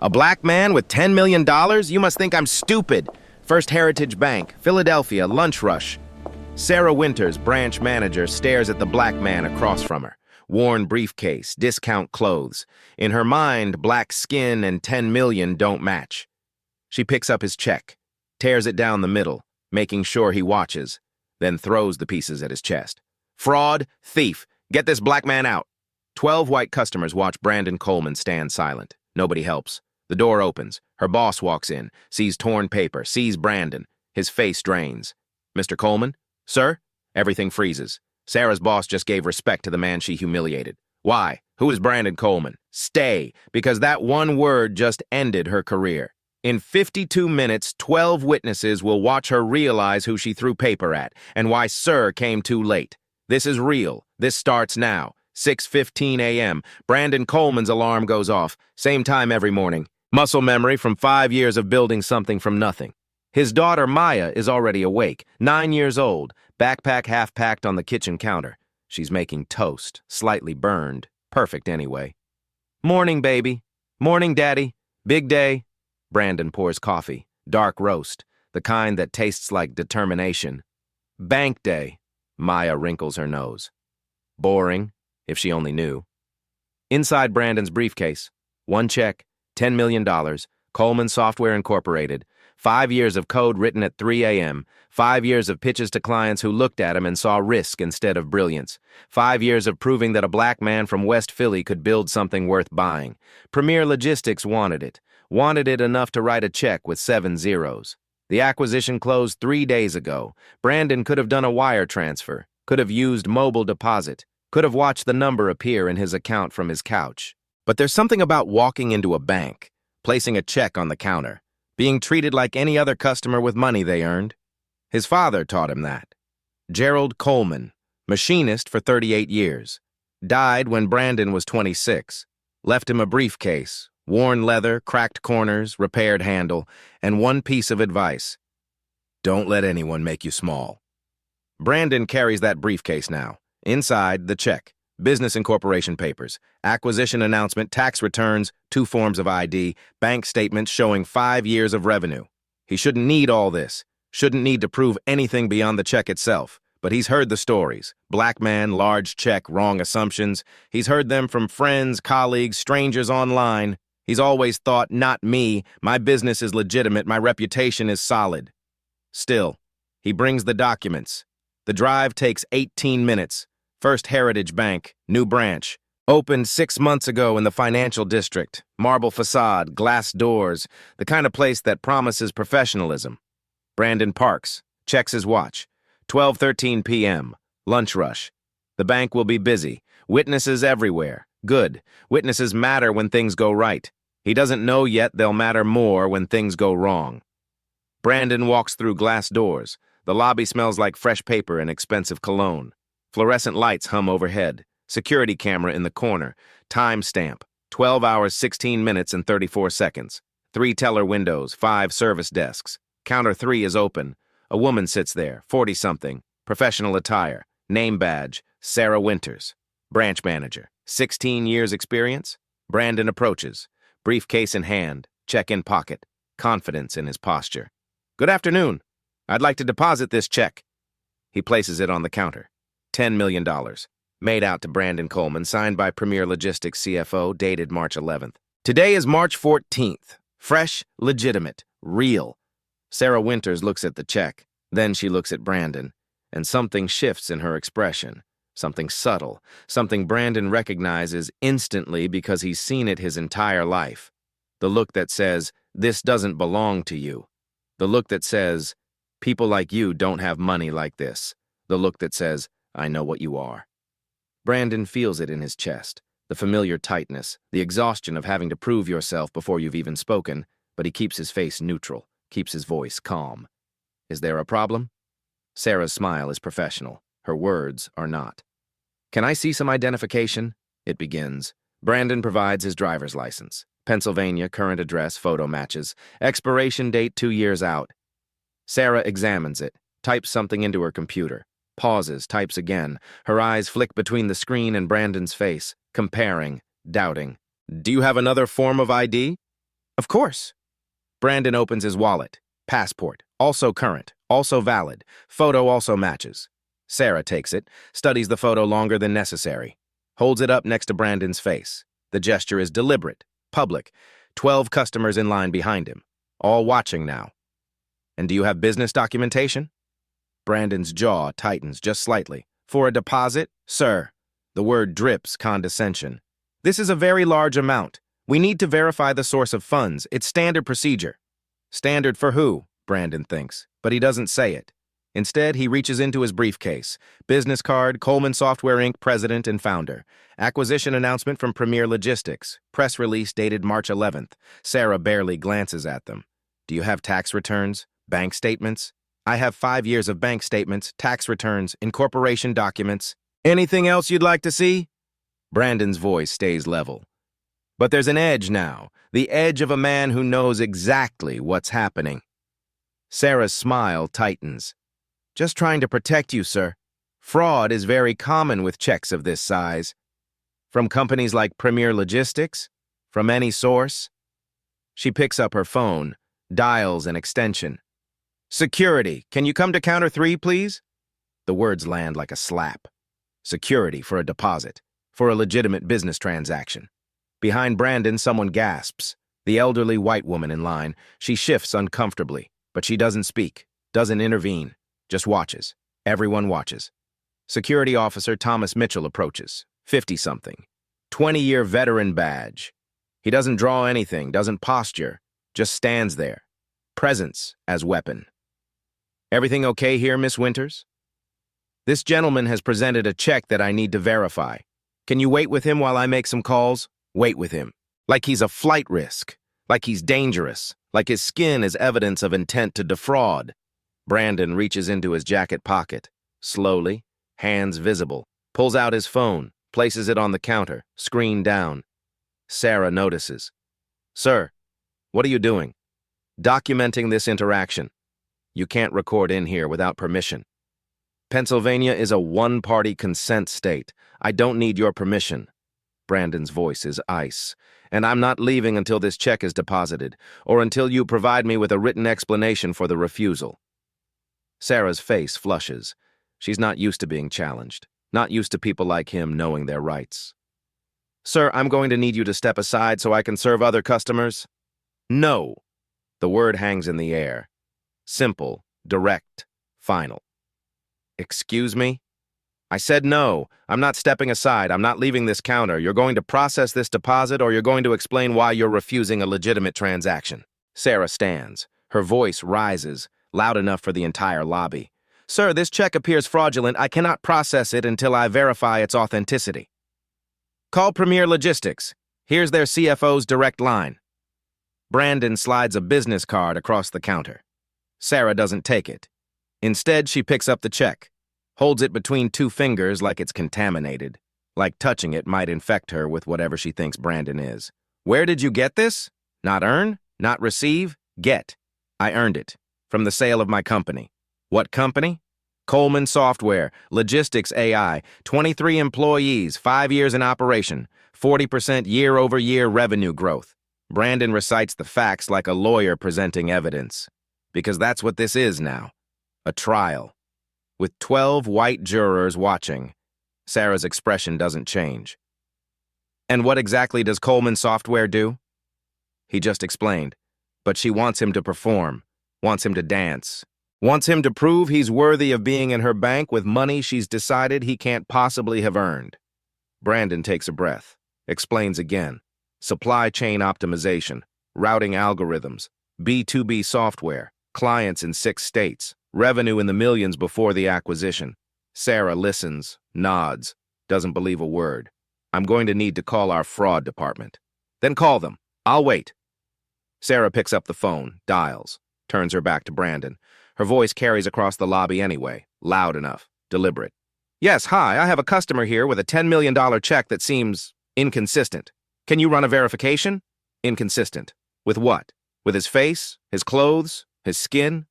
A black man with $10 million? You must think I'm stupid. First Heritage Bank, Philadelphia, lunch rush. Sarah Winters, branch manager, stares at the black man across from her. Worn briefcase, discount clothes. In her mind, black skin and 10 million don't match. She picks up his check, tears it down the middle, making sure he watches, then throws the pieces at his chest. Fraud, thief, get this black man out. 12 white customers watch Brandon Coleman stand silent. Nobody helps. The door opens. Her boss walks in, sees torn paper, sees Brandon. His face drains. Mr. Coleman? Sir? Everything freezes. Sarah's boss just gave respect to the man she humiliated. Why? Who is Brandon Coleman? Stay, because that one word just ended her career. In 52 minutes, 12 witnesses will watch her realize who she threw paper at and why Sir came too late. This is real. This starts now. 6:15 a.m. Brandon Coleman's alarm goes off. Same time every morning. Muscle memory from 5 years of building something from nothing. His daughter, Maya, is already awake, 9 years old, backpack half-packed on the kitchen counter. She's making toast, slightly burned. Perfect anyway. Morning, baby. Morning, Daddy. Big day. Brandon pours coffee, dark roast, the kind that tastes like determination. Bank day. Maya wrinkles her nose. Boring, if she only knew. Inside Brandon's briefcase, one check, $10 million, Coleman Software Incorporated, 5 years of code written at 3 a.m., 5 years of pitches to clients who looked at him and saw risk instead of brilliance, 5 years of proving that a black man from West Philly could build something worth buying. Premier Logistics wanted it enough to write a check with 7 zeros. The acquisition closed 3 days ago. Brandon could have done a wire transfer, could have used mobile deposit, could have watched the number appear in his account from his couch. But there's something about walking into a bank, placing a check on the counter, being treated like any other customer with money they earned. His father taught him that. Gerald Coleman, machinist for 38 years, died when Brandon was 26, left him a briefcase, worn leather, cracked corners, repaired handle, and one piece of advice: don't let anyone make you small. Brandon carries that briefcase now. Inside, the check, business incorporation papers, acquisition announcement, tax returns, 2 forms of ID, bank statements showing 5 years of revenue. He shouldn't need all this, shouldn't need to prove anything beyond the check itself, but he's heard the stories. Black man, large check, wrong assumptions. He's heard them from friends, colleagues, strangers online. He's always thought, not me, my business is legitimate, my reputation is solid. Still, he brings the documents. The drive takes 18 minutes. First Heritage Bank, new branch. Opened 6 months ago in the financial district. Marble facade, glass doors, the kind of place that promises professionalism. Brandon parks, checks his watch. 12:13 p.m., lunch rush. The bank will be busy. Witnesses everywhere. Good. Witnesses matter when things go right. He doesn't know yet they'll matter more when things go wrong. Brandon walks through glass doors. The lobby smells like fresh paper and expensive cologne. Fluorescent lights hum overhead. Security camera in the corner. Time stamp. 12 hours, 16 minutes, and 34 seconds. 3 teller windows, 5 service desks. Counter 3 is open. A woman sits there, 40-something. Professional attire. Name badge, Sarah Winters. Branch manager. 16 years experience? Brandon approaches. Briefcase in hand. Check in pocket. Confidence in his posture. Good afternoon. I'd like to deposit this check. He places it on the counter. $10 million. Made out to Brandon Coleman, signed by Premier Logistics CFO, dated March 11th. Today is March 14th. Fresh, legitimate, real. Sarah Winters looks at the check. Then she looks at Brandon, and something shifts in her expression. Something subtle. Something Brandon recognizes instantly because he's seen it his entire life. The look that says, this doesn't belong to you. The look that says, people like you don't have money like this. The look that says, I know what you are. Brandon feels it in his chest, the familiar tightness, the exhaustion of having to prove yourself before you've even spoken, but he keeps his face neutral, keeps his voice calm. Is there a problem? Sarah's smile is professional. Her words are not. Can I see some identification? It begins. Brandon provides his driver's license. Pennsylvania, current address, photo matches. Expiration date 2 years out. Sarah examines it, types something into her computer. Pauses, types again. Her eyes flick between the screen and Brandon's face, comparing, doubting. Do you have another form of ID? Of course. Brandon opens his wallet. Passport, also current, also valid. Photo also matches. Sarah takes it, studies the photo longer than necessary. Holds it up next to Brandon's face. The gesture is deliberate, public. 12 customers in line behind him. All watching now. And do you have business documentation? Brandon's jaw tightens just slightly. For a deposit? Sir. The word drips condescension. This is a very large amount. We need to verify the source of funds. It's standard procedure. Standard for who? Brandon thinks, but he doesn't say it. Instead, he reaches into his briefcase. Business card, Coleman Software Inc. president and founder. Acquisition announcement from Premier Logistics. Press release dated March 11th. Sarah barely glances at them. Do you have tax returns? Bank statements? I have 5 years of bank statements, tax returns, incorporation documents. Anything else you'd like to see? Brandon's voice stays level. But there's an edge now, the edge of a man who knows exactly what's happening. Sarah's smile tightens. Just trying to protect you, sir. Fraud is very common with checks of this size. From companies like Premier Logistics? From any source? She picks up her phone, dials an extension. Security, can you come to counter 3, please? The words land like a slap. Security for a deposit, for a legitimate business transaction. Behind Brandon, someone gasps. The elderly white woman in line. She shifts uncomfortably, but she doesn't speak, doesn't intervene, just watches. Everyone watches. Security officer Thomas Mitchell approaches, 50-something, 20-year veteran badge. He doesn't draw anything, doesn't posture, just stands there. Presence as weapon. Everything okay here, Miss Winters? This gentleman has presented a check that I need to verify. Can you wait with him while I make some calls? Wait with him. Like he's a flight risk. Like he's dangerous. Like his skin is evidence of intent to defraud. Brandon reaches into his jacket pocket. Slowly, hands visible. Pulls out his phone. Places it on the counter. Screen down. Sarah notices. Sir, what are you doing? Documenting this interaction. You can't record in here without permission. Pennsylvania is a one-party consent state. I don't need your permission. Brandon's voice is ice. And I'm not leaving until this check is deposited, or until you provide me with a written explanation for the refusal. Sarah's face flushes. She's not used to being challenged, not used to people like him knowing their rights. Sir, I'm going to need you to step aside so I can serve other customers. No. The word hangs in the air. Simple, direct, final. Excuse me? I said no. I'm not stepping aside. I'm not leaving this counter. You're going to process this deposit, or you're going to explain why you're refusing a legitimate transaction. Sarah stands. Her voice rises, loud enough for the entire lobby. Sir, this check appears fraudulent. I cannot process it until I verify its authenticity. Call Premier Logistics. Here's their CFO's direct line. Brandon slides a business card across the counter. Sarah doesn't take it. Instead, she picks up the check, holds it between 2 fingers like it's contaminated, like touching it might infect her with whatever she thinks Brandon is. Where did you get this? Not earn, not receive, get. I earned it, from the sale of my company. What company? Coleman Software, Logistics AI, 23 employees, 5 years in operation, 40% year-over-year revenue growth. Brandon recites the facts like a lawyer presenting evidence. Because that's what this is now. A trial. With 12 white jurors watching, Sarah's expression doesn't change. And what exactly does Coleman Software do? He just explained. But she wants him to perform, wants him to dance, wants him to prove he's worthy of being in her bank with money she's decided he can't possibly have earned. Brandon takes a breath, explains again. Supply chain optimization, routing algorithms, B2B software, clients in 6 states, revenue in the millions before the acquisition. Sarah listens, nods, doesn't believe a word. I'm going to need to call our fraud department. Then call them. I'll wait. Sarah picks up the phone, dials, turns her back to Brandon. Her voice carries across the lobby anyway, loud enough, deliberate. Yes, hi, I have a customer here with a $10 million check that seems inconsistent. Can you run a verification? Inconsistent. With what? With his face, his clothes, his skin?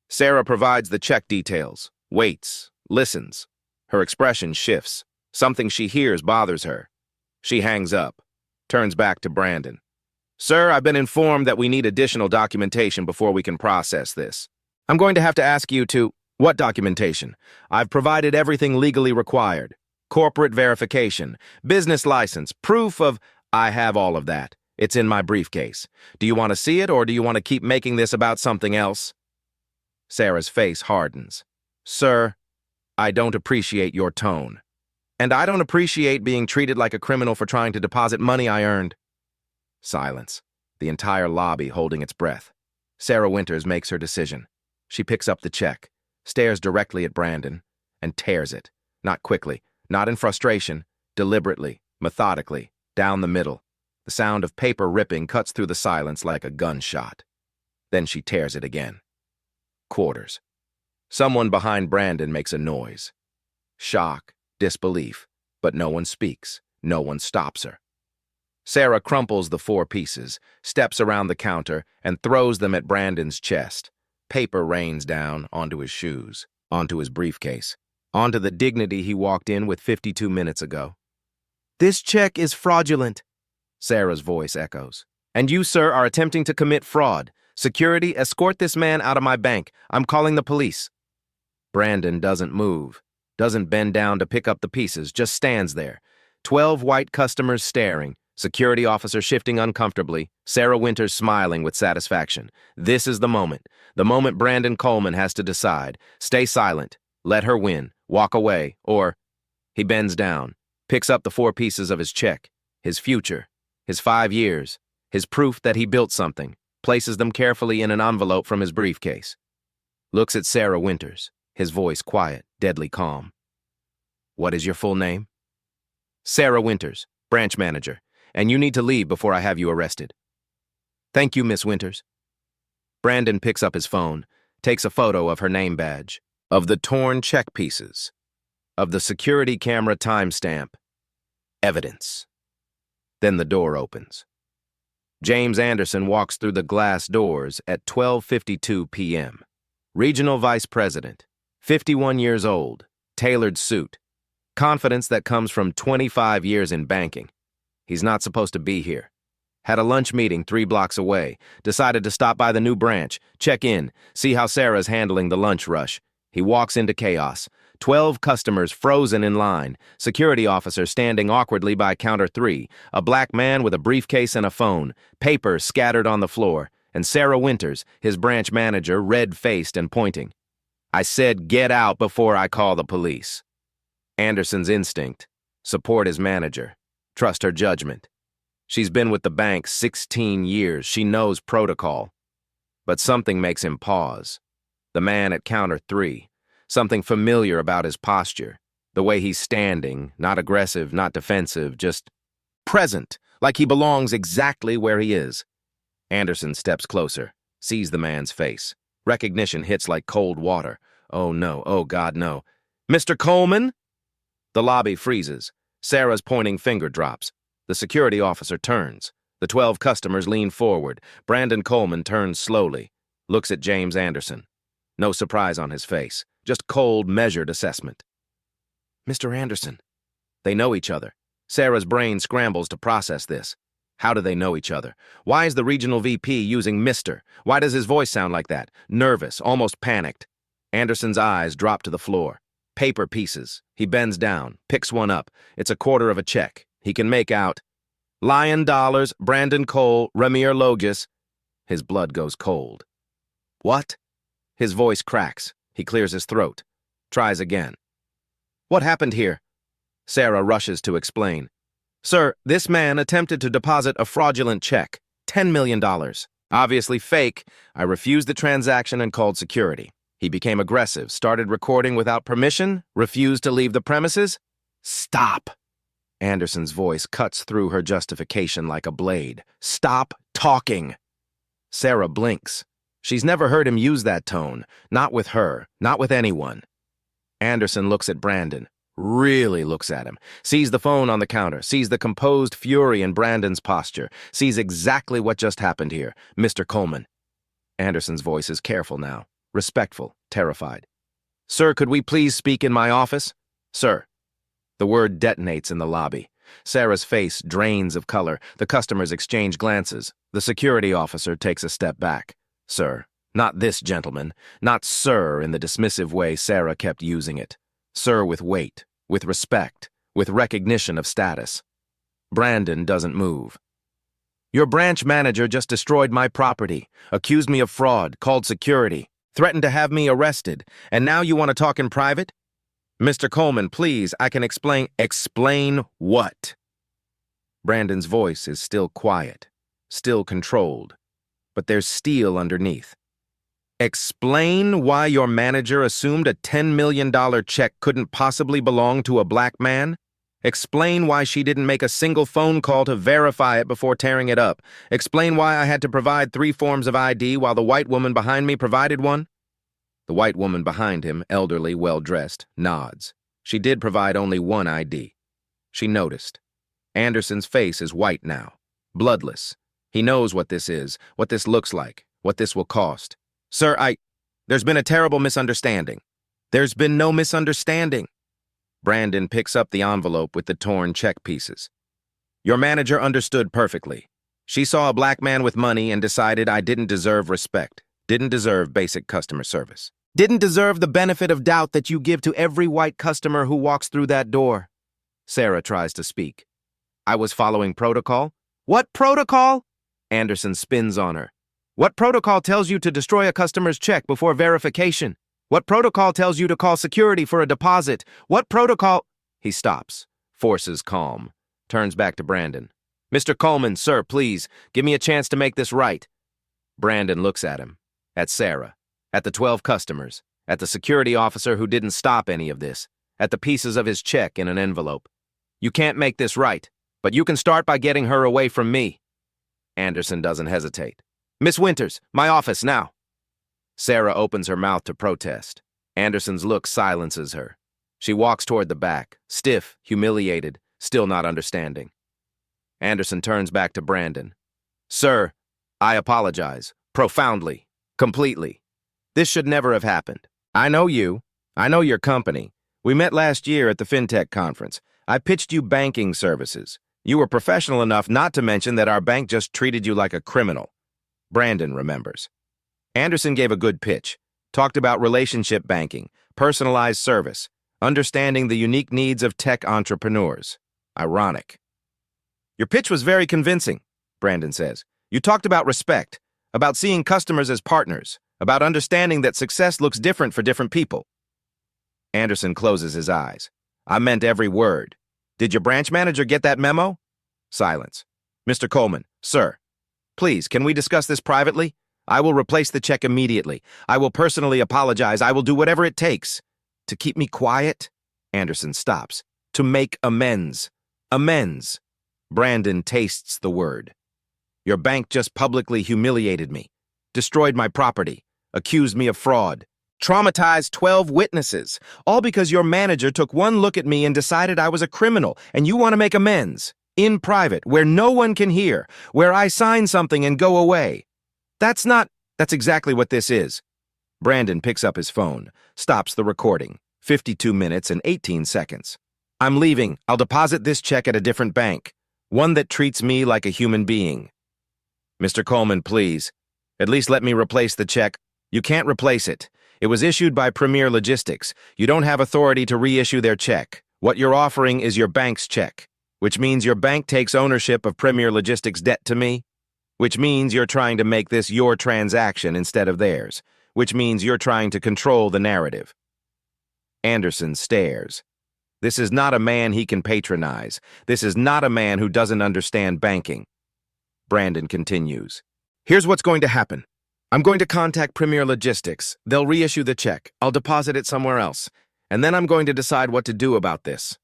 Sarah provides the check details, waits, listens. Her expression shifts. Something she hears bothers her. She hangs up, turns back to Brandon. Sir, I've been informed that we need additional documentation before we can process this. I'm going to have to ask you to... What documentation? I've provided everything legally required. Corporate verification, business license, proof of... I have all of that. It's in my briefcase. Do you want to see it, or do you want to keep making this about something else? Sarah's face hardens. Sir, I don't appreciate your tone. And I don't appreciate being treated like a criminal for trying to deposit money I earned. Silence. The entire lobby holding its breath. Sarah Winters makes her decision. She picks up the check, stares directly at Brandon, and tears it. Not quickly, not in frustration, deliberately, methodically, down the middle. The sound of paper ripping cuts through the silence like a gunshot. Then she tears it again. Quarters. Someone behind Brandon makes a noise. Shock, disbelief, but no one speaks. No one stops her. Sarah crumples the 4 pieces, steps around the counter, and throws them at Brandon's chest. Paper rains down onto his shoes, onto his briefcase, onto the dignity he walked in with 52 minutes ago. This check is fraudulent, Sarah's voice echoes. And you, sir, are attempting to commit fraud. Security, escort this man out of my bank. I'm calling the police. Brandon doesn't move, doesn't bend down to pick up the pieces, just stands there. 12 white customers staring, security officer shifting uncomfortably, Sarah Winters smiling with satisfaction. This is the moment Brandon Coleman has to decide. Stay silent, let her win, walk away, or... He bends down, picks up the 4 pieces of his check, his future, his 5 years, his proof that he built something, places them carefully in an envelope from his briefcase. Looks at Sarah Winters, his voice quiet, deadly calm. What is your full name? Sarah Winters, branch manager, and you need to leave before I have you arrested. Thank you, Miss Winters. Brandon picks up his phone, takes a photo of her name badge, of the torn check pieces, of the security camera timestamp. Evidence. Then the door opens. James Anderson walks through the glass doors at 12:52 p.m. Regional Vice President, 51 years old, tailored suit, confidence that comes from 25 years in banking. He's not supposed to be here. Had a lunch meeting 3 blocks away, decided to stop by the new branch, check in, see how Sarah's handling the lunch rush. He walks into chaos. 12 customers frozen in line, security officer standing awkwardly by counter 3, a black man with a briefcase and a phone, papers scattered on the floor, and Sarah Winters, his branch manager, red-faced and pointing. I said get out before I call the police. Anderson's instinct. Support his manager. Trust her judgment. She's been with the bank 16 years. She knows protocol. But something makes him pause. The man at counter 3. Something familiar about his posture. The way he's standing, not aggressive, not defensive, just present, like he belongs exactly where he is. Anderson steps closer, sees the man's face. Recognition hits like cold water. Oh no, oh God, no. Mr. Coleman? The lobby freezes. Sarah's pointing finger drops. The security officer turns. The 12 customers lean forward. Brandon Coleman turns slowly, looks at James Anderson. No surprise on his face, just cold, measured assessment. Mr. Anderson. They know each other. Sarah's brain scrambles to process this. How do they know each other? Why is the regional VP using Mr.? Why does his voice sound like that? Nervous, almost panicked. Anderson's eyes drop to the floor. Paper pieces. He bends down, picks one up. It's a quarter of a check. He can make out Lion Dollars, Brandon Cole, Ramir Logis. His blood goes cold. What? His voice cracks. He clears his throat. Tries again. What happened here? Sarah rushes to explain. Sir, this man attempted to deposit a fraudulent check. $10 million. Obviously fake. I refused the transaction and called security. He became aggressive, started recording without permission, refused to leave the premises. Stop. Anderson's voice cuts through her justification like a blade. Stop talking. Sarah blinks. She's never heard him use that tone. Not with her. Not with anyone. Anderson looks at Brandon. Really looks at him. Sees the phone on the counter. Sees the composed fury in Brandon's posture. Sees exactly what just happened here. Mr. Coleman. Anderson's voice is careful now. Respectful. Terrified. Sir, could we please speak in my office? Sir. The word detonates in the lobby. Sarah's face drains of color. The customers exchange glances. The security officer takes a step back. Sir, not this gentleman, not sir in the dismissive way Sarah kept using it. Sir with weight, with respect, with recognition of status. Brandon doesn't move. Your branch manager just destroyed my property, accused me of fraud, called security, threatened to have me arrested, and now you want to talk in private? Mr. Coleman, please, I can explain. Explain what? Brandon's voice is still quiet, still controlled, but there's steel underneath. Explain why your manager assumed a $10 million check couldn't possibly belong to a black man? Explain why she didn't make a single phone call to verify it before tearing it up. Explain why I had to provide 3 forms of ID while the white woman behind me provided one. The white woman behind him, elderly, well-dressed, nods. She did provide only one ID. She noticed. Anderson's face is white now, bloodless. He knows what this is, what this looks like, what this will cost. Sir, there's been a terrible misunderstanding. There's been no misunderstanding. Brandon picks up the envelope with the torn check pieces. Your manager understood perfectly. She saw a black man with money and decided I didn't deserve respect, didn't deserve basic customer service, didn't deserve the benefit of doubt that you give to every white customer who walks through that door. Sarah tries to speak. I was following protocol? What protocol? Anderson spins on her. What protocol tells you to destroy a customer's check before verification? What protocol tells you to call security for a deposit? What protocol? He stops, forces calm, turns back to Brandon. Mr. Coleman, sir, please, give me a chance to make this right. Brandon looks at him, at Sarah, at the 12 customers, at the security officer who didn't stop any of this, at the pieces of his check in an envelope. You can't make this right, but you can start by getting her away from me. Anderson doesn't hesitate. Miss Winters, my office now. Sarah opens her mouth to protest. Anderson's look silences her. She walks toward the back, stiff, humiliated, still not understanding. Anderson turns back to Brandon. Sir, I apologize. Profoundly. Completely. This should never have happened. I know you. I know your company. We met last year at the FinTech conference. I pitched you banking services. You were professional enough not to mention that our bank just treated you like a criminal. Brandon remembers. Anderson gave a good pitch, talked about relationship banking, personalized service, understanding the unique needs of tech entrepreneurs. Ironic. Your pitch was very convincing, Brandon says. You talked about respect, about seeing customers as partners, about understanding that success looks different for different people. Anderson closes his eyes. I meant every word. Did your branch manager get that memo? Silence. Mr. Coleman, sir, please, can we discuss this privately? I will replace the check immediately. I will personally apologize. I will do whatever it takes. To keep me quiet? Anderson stops. To make amends. Amends. Brandon tastes the word. Your bank just publicly humiliated me, destroyed my property, accused me of fraud, traumatized 12 witnesses, all because your manager took one look at me and decided I was a criminal, and you want to make amends. In private, where no one can hear, where I sign something and go away. That's exactly what this is. Brandon picks up his phone, stops the recording. 52 minutes and 18 seconds. I'm leaving. I'll deposit this check at a different bank. One that treats me like a human being. Mr. Coleman, please. At least let me replace the check. You can't replace it. It was issued by Premier Logistics. You don't have authority to reissue their check. What you're offering is your bank's check, which means your bank takes ownership of Premier Logistics' debt to me. Which means you're trying to make this your transaction instead of theirs, which means you're trying to control the narrative. Anderson stares. This is not a man he can patronize. This is not a man who doesn't understand banking. Brandon continues. Here's what's going to happen. I'm going to contact Premier Logistics. They'll reissue the check. I'll deposit it somewhere else. And then I'm going to decide what to do about this.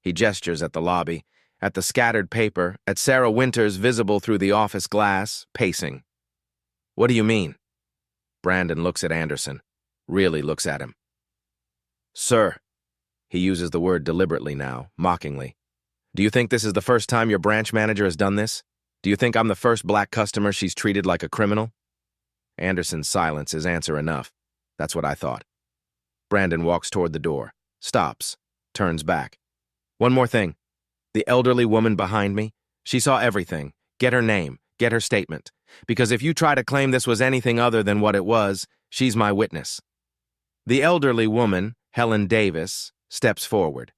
He gestures at the lobby, at the scattered paper, at Sarah Winters visible through the office glass, pacing. What do you mean? Brandon looks at Anderson, really looks at him. Sir, he uses the word deliberately now, mockingly. Do you think this is the first time your branch manager has done this? Do you think I'm the first black customer she's treated like a criminal? Anderson's silence is answer enough. That's what I thought. Brandon walks toward the door, stops, turns back. One more thing. The elderly woman behind me, she saw everything. Get her name. Get her statement. Because if you try to claim this was anything other than what it was, she's my witness. The elderly woman, Helen Davis, steps forward.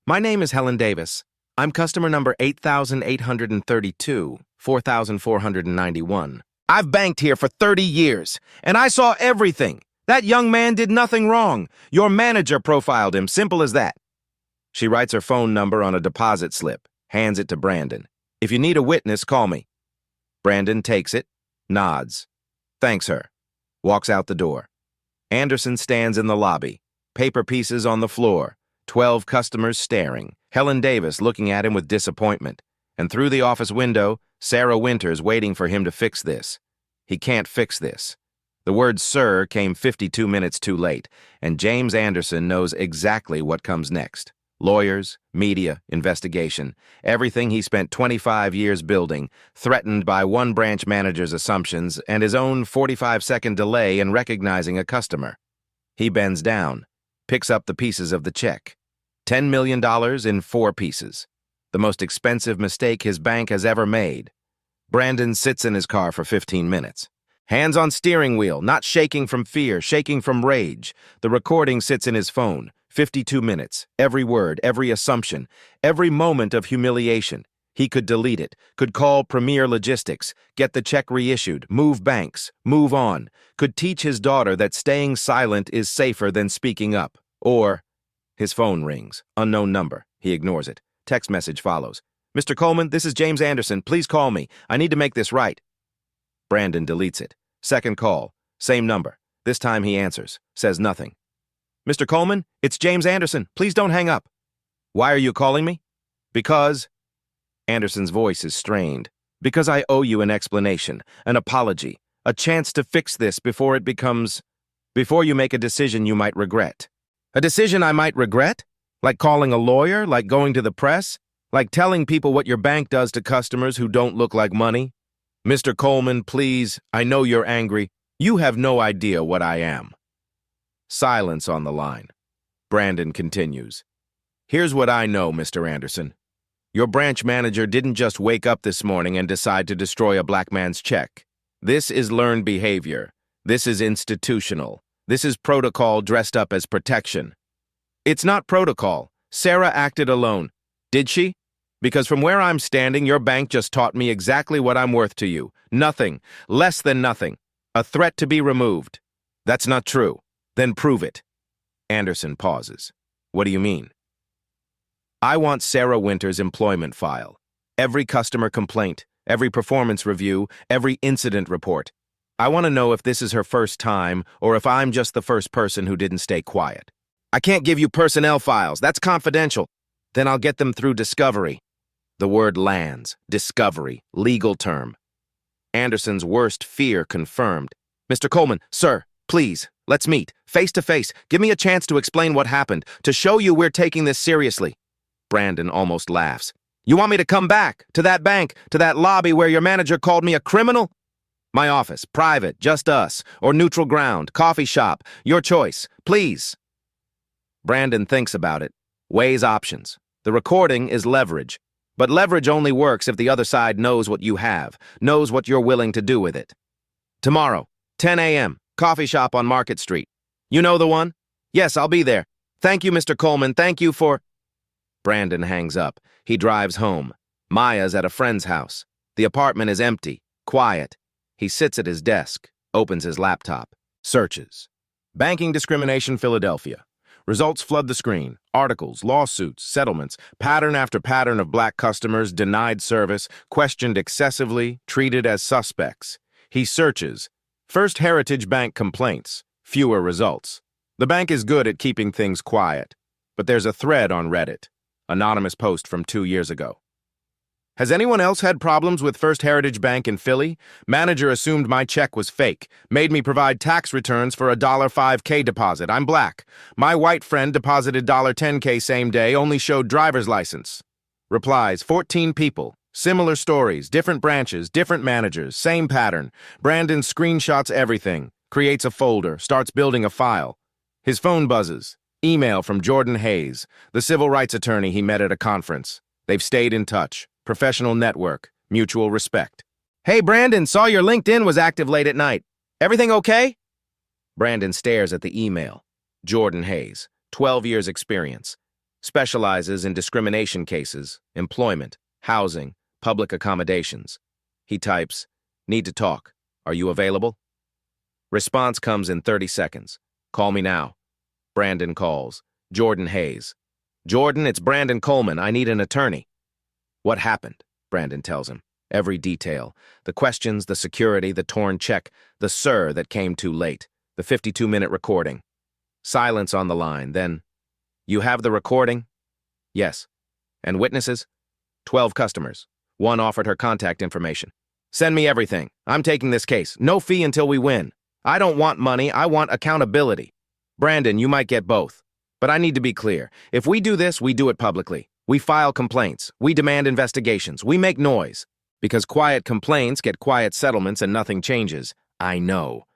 My name is Helen Davis. I'm customer number 8,832, 4,491. I've banked here for 30 years, and I saw everything. That young man did nothing wrong. Your manager profiled him, simple as that. She writes her phone number on a deposit slip, hands it to Brandon. If you need a witness, call me. Brandon takes it, nods, thanks her, walks out the door. Anderson stands in the lobby, paper pieces on the floor, 12 customers staring, Helen Davis looking at him with disappointment, and through the office window, Sarah Winters waiting for him to fix this. He can't fix this. The word sir came 52 minutes too late, and James Anderson knows exactly what comes next. Lawyers, media, investigation, everything he spent 25 years building, threatened by one branch manager's assumptions and his own 45-second delay in recognizing a customer. He bends down, picks up the pieces of the check. $10 million in 4 pieces. The most expensive mistake his bank has ever made. Brandon sits in his car for 15 minutes. Hands on steering wheel, not shaking from fear, shaking from rage. The recording sits in his phone. 52 minutes, every word, every assumption, every moment of humiliation. He could delete it, could call Premier Logistics, get the check reissued, move banks, move on, could teach his daughter that staying silent is safer than speaking up. Or, his phone rings, unknown number. He ignores it. Text message follows. Mr. Coleman, this is James Anderson. Please call me. I need to make this right. Brandon deletes it. Second call, same number. This time he answers, says nothing. Mr. Coleman, it's James Anderson. Please don't hang up. Why are you calling me? Because... Anderson's voice is strained. Because I owe you an explanation, an apology, a chance to fix this before it becomes... Before you make a decision you might regret. A decision I might regret? Like calling a lawyer? Like going to the press? Like telling people what your bank does to customers who don't look like money? Mr. Coleman, please, I know you're angry. You have no idea what I am. Silence on the line. Brandon continues. Here's what I know, Mr. Anderson. Your branch manager didn't just wake up this morning and decide to destroy a black man's check. This is learned behavior. This is institutional. This is protocol dressed up as protection. It's not protocol. Sarah acted alone. Did she? Because from where I'm standing, your bank just taught me exactly what I'm worth to you. Nothing. Less than nothing. A threat to be removed. That's not true. Then prove it. Anderson pauses. What do you mean? I want Sarah Winters' employment file. Every customer complaint, every performance review, every incident report. I want to know if this is her first time or if I'm just the first person who didn't stay quiet. I can't give you personnel files. That's confidential. Then I'll get them through discovery. The word lands. Discovery. Legal term. Anderson's worst fear confirmed. Mr. Coleman, sir, please, let's meet. Face to face. Give me a chance to explain what happened, to show you we're taking this seriously. Brandon almost laughs. You want me to come back? To that bank? To that lobby where your manager called me a criminal? My office. Private. Just us. Or neutral ground. Coffee shop. Your choice. Please. Brandon thinks about it. Weighs options. The recording is leverage. But leverage only works if the other side knows what you have, knows what you're willing to do with it. Tomorrow, 10 a.m., coffee shop on Market Street. You know the one? Yes, I'll be there. Thank you, Mr. Coleman. Thank you for... Brandon hangs up. He drives home. Maya's at a friend's house. The apartment is empty, quiet. He sits at his desk, opens his laptop, searches. Banking discrimination, Philadelphia. Results flood the screen. Articles, lawsuits, settlements, pattern after pattern of black customers denied service, questioned excessively, treated as suspects. He searches. First Heritage Bank complaints. Fewer results. The bank is good at keeping things quiet. But there's a thread on Reddit. Anonymous post from 2 years ago. Has anyone else had problems with First Heritage Bank in Philly? Manager assumed my check was fake. Made me provide tax returns for a $5K deposit. I'm black. My white friend deposited $10K same day, only showed driver's license. Replies, 14 people. Similar stories, different branches, different managers, same pattern. Brandon screenshots everything, creates a folder, starts building a file. His phone buzzes. Email from Jordan Hayes, the civil rights attorney he met at a conference. They've stayed in touch. Professional network, mutual respect. Hey, Brandon, saw your LinkedIn was active late at night. Everything okay? Brandon stares at the email. Jordan Hayes, 12 years experience. Specializes in discrimination cases, employment, housing, public accommodations. He types, "Need to talk. Are you available?" Response comes in 30 seconds. "Call me now." Brandon calls. Jordan Hayes. "Jordan, it's Brandon Coleman. I need an attorney." "What happened?" Brandon tells him. Every detail. The questions, the security, the torn check, the "sir" that came too late, the 52-minute recording. Silence on the line, then, "You have the recording?" "Yes." "And witnesses?" 12 customers. One offered her contact information. "Send me everything. I'm taking this case. No fee until we win. I don't want money. I want accountability." "Brandon, you might get both. But I need to be clear. If we do this, we do it publicly. We file complaints. We demand investigations. We make noise. Because quiet complaints get quiet settlements and nothing changes. I know.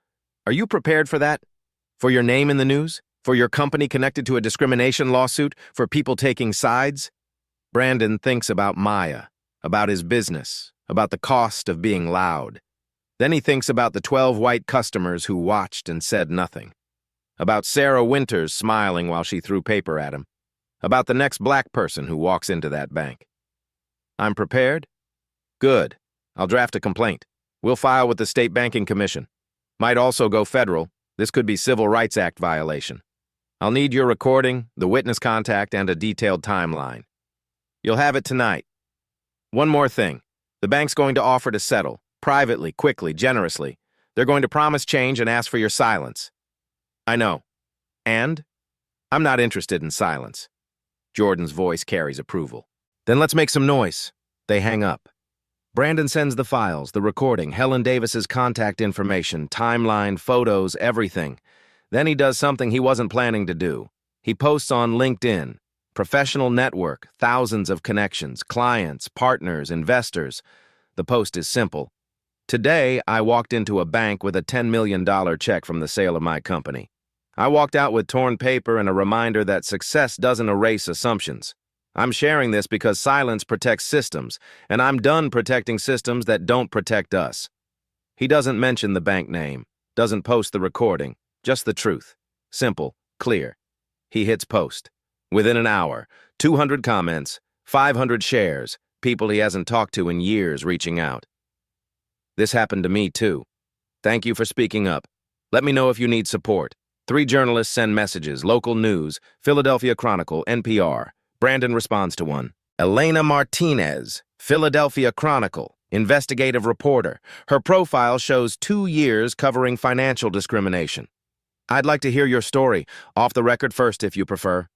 Are you prepared for that? For your name in the news? For your company connected to a discrimination lawsuit? For people taking sides?" Brandon thinks about Maya, about his business, about the cost of being loud. Then he thinks about the 12 white customers who watched and said nothing. About Sarah Winters smiling while she threw paper at him. About the next black person who walks into that bank. "I'm prepared?" "Good. I'll draft a complaint. We'll file with the State Banking Commission. Might also go federal. This could be Civil Rights Act violation. I'll need your recording, the witness contact, and a detailed timeline. You'll have it tonight. One more thing. The bank's going to offer to settle, privately, quickly, generously. They're going to promise change and ask for your silence." "I know. And? I'm not interested in silence." Jordan's voice carries approval. "Then let's make some noise." They hang up. Brandon sends the files, the recording, Helen Davis's contact information, timeline, photos, everything. Then he does something he wasn't planning to do. He posts on LinkedIn. Professional network, thousands of connections, clients, partners, investors. The post is simple. "Today, I walked into a bank with a $10 million check from the sale of my company. I walked out with torn paper and a reminder that success doesn't erase assumptions. I'm sharing this because silence protects systems, and I'm done protecting systems that don't protect us." He doesn't mention the bank name, doesn't post the recording, just the truth. Simple, clear. He hits post. Within an hour, 200 comments, 500 shares, people he hasn't talked to in years reaching out. "This happened to me too. Thank you for speaking up. Let me know if you need support." 3 journalists send messages, local news, Philadelphia Chronicle, NPR. Brandon responds to one. Elena Martinez, Philadelphia Chronicle, investigative reporter. Her profile shows 2 years covering financial discrimination. "I'd like to hear your story, off the record first if you prefer."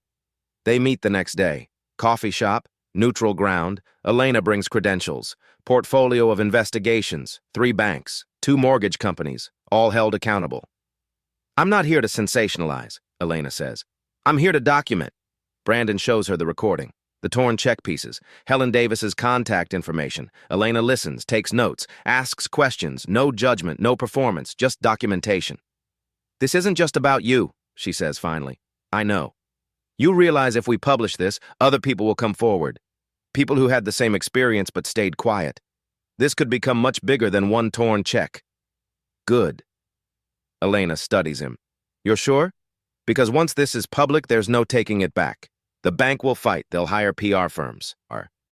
They meet the next day. Coffee shop, neutral ground. Elena brings credentials. Portfolio of investigations, 3 banks, 2 mortgage companies, all held accountable. "I'm not here to sensationalize," Elena says. "I'm here to document." Brandon shows her the recording, the torn check pieces, Helen Davis's contact information. Elena listens, takes notes, asks questions, no judgment, no performance, just documentation. "This isn't just about you," she says finally. "I know. You realize if we publish this, other people will come forward. People who had the same experience but stayed quiet. This could become much bigger than one torn check." "Good." Elena studies him. "You're sure? Because once this is public, there's no taking it back. The bank will fight. They'll hire PR firms.